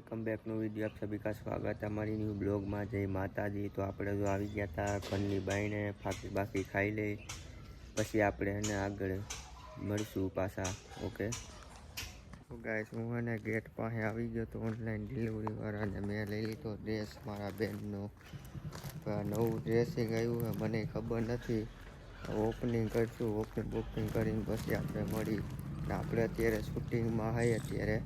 Welcome back નો video આપ સભી કા સ્વાગત है हमारी न्यू ब्लॉग में। जय माताजी। तो આપણે જો આવી ગયા હતા ઘરની બાઈને ફાકી બાકી ખાઈ લે પછી આપણે એને આગળ મળશું પાછા। ઓકે તો ગાઈસ હું એને ગેટ પાસે આવી ગયો તો ઓનલાઈન ડિલિવરી વાળાને મેં લઈ લીધો ડ્રેસ મારા બેનનો। નવું ડ્રેસિંગ આવ્યું છે મને ખબર નથી, ઓપનિંગ કરશું। ઓપનિંગ કરીને પછી આપણે મળી। આપણે અત્યારે શૂટિંગમાં છીએ, અત્યારે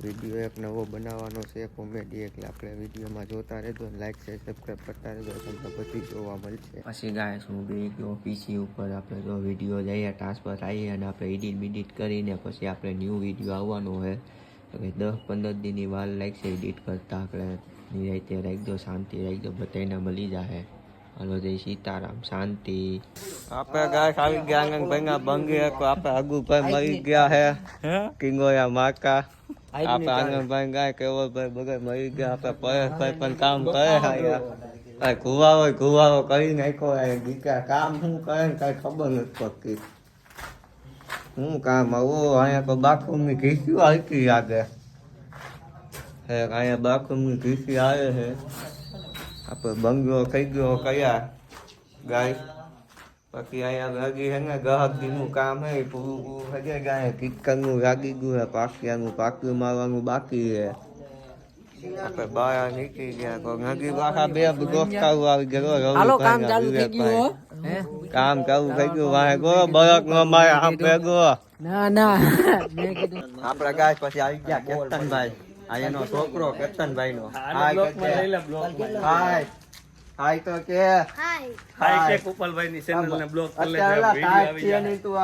વિડીયો એક નવો બનાવવાનો છે કોમેડી, એટલે આપણે વિડીયોમાં જોતા રહેજો, લાઈક શેર સબસ્ક્રાઈબ કરતા રહેજો, તમને બધું જોવા મળશે। પછી ગાઈસ હું બેસી ગયો પીસી ઉપર, આપણે જો વિડીયો જઈએ ટ્રાન્સફર આવીએ અને આપણે એડિટ કરીને પછી આપણે ન્યૂ વિડીયો આવવાનો છે। હવે 10-15 દિનની વાર લાગશે એડિટ કરતા। આપણે નિરાંતે રાખજો, શાંતિ રાખજો, બધાને મળી જશે। હલો જય સીતારામ, શાંતિ। આપણે ગાઈસ આવી ગયા આંગણ ભંગા બંગે આપણે અગુભાઈ મરી ગયા હે કિંગોયા માકા। આપણે આંગણભાઈ ગાય કેવો ભાઈ બગર મરી ગયા। આપણે પરેશભાઈ પણ કામ કરે છે, ઘુવાવો કરી નાખ્યો દીકરા। કામ શું કરે ને કઈ ખબર નથી પડતી શું કામ આવું। અહીંયા તો બાથરૂમની ઘીસી હાલતી લાગે હે, અહીંયા બાથરૂમની ઘીસી આવે છે। આપણે બંગલો થઈ ગયો કયા ગાય। પછી અહીંયા લાગી છે ને ગ્રાહકજીનું કામ છે પૂરું હજે ગાય કિચકનનું લાગી ગયું છે, પાકિયાનું પાકું મારવાનું બાકી છે। આપણે બહાર નીકળી ગયા તો નદી પાછા બે દોસ્તારો આવી ગયો કામ ચાલુ થઈ ગયું વાહે ગો બરક નો મારે આમ ભેગો ના આપડા ગાય પછી આવી ગયા કેતનભાઈ, આ એનો છોકરો કેતનભાઈ નો હાય હાય તો કે હાય કે ગોપાલભાઈ ની ચેનલ ને બ્લોક કરી લે વિડિયો આવી જાય ની તું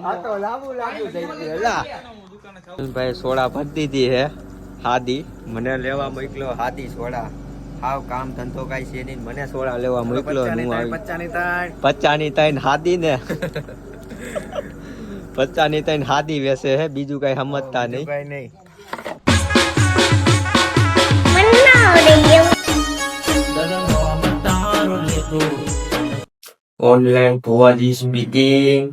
આ તો લાબુ થઈ ગયો ભાઈ સોડા ભરી દીધી હે હાદી, મને લેવા મોકલો હાદી સોડા। હાવ કામ ધંધો કાઈ છે નહીં, મને સોડા લેવા મોકલો। 50 ની 3 હાદી ને 50 ની 3 હાદી વેસે હે, બીજું કઈ સમજતા નહીં। ઓનલાઈન ભુવાજી સ્પીકિંગ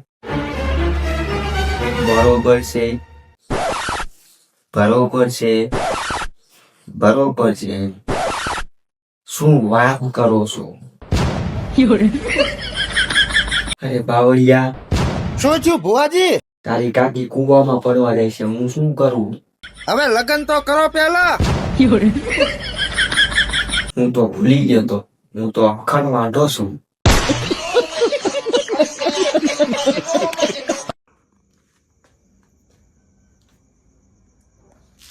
બરોબર છે શું વાત કરો છો? અરે બાવળિયા શું છું ભુવાજી? તારી કાકી કુવામાં પડવા જાય છે, હું શું કરું? હવે લગન તો કરો પેલા। હું તો ભૂલી ગયો તો, હું તો અખંડ વાંઢો છું।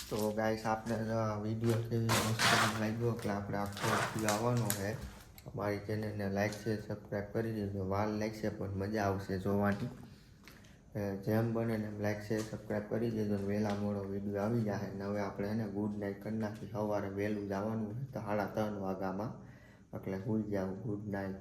તો ગાઈસ આપને વિડીયો કેવી મસ્ત લાગ્યો એટલે આપણે આખો વિડીયો આવવાનો છે। અમારી ચેનલને લાઈક છે સબસ્ક્રાઈબ કરી દેજો, વાર લાગશે પણ મજા આવશે જોવાની। જેમ બને ને એમ લાઈક છે સબસ્ક્રાઈબ કરી દેજો, વહેલા મોડો વિડીયો આવી જાય ને હવે આપણે એને ગુડ નાઇટ કરી નાખી। સવારે વહેલું જવાનું છે 3:30 વાગ્યામાં, એટલે ભૂલી જાવ ગુડ નાઇટ।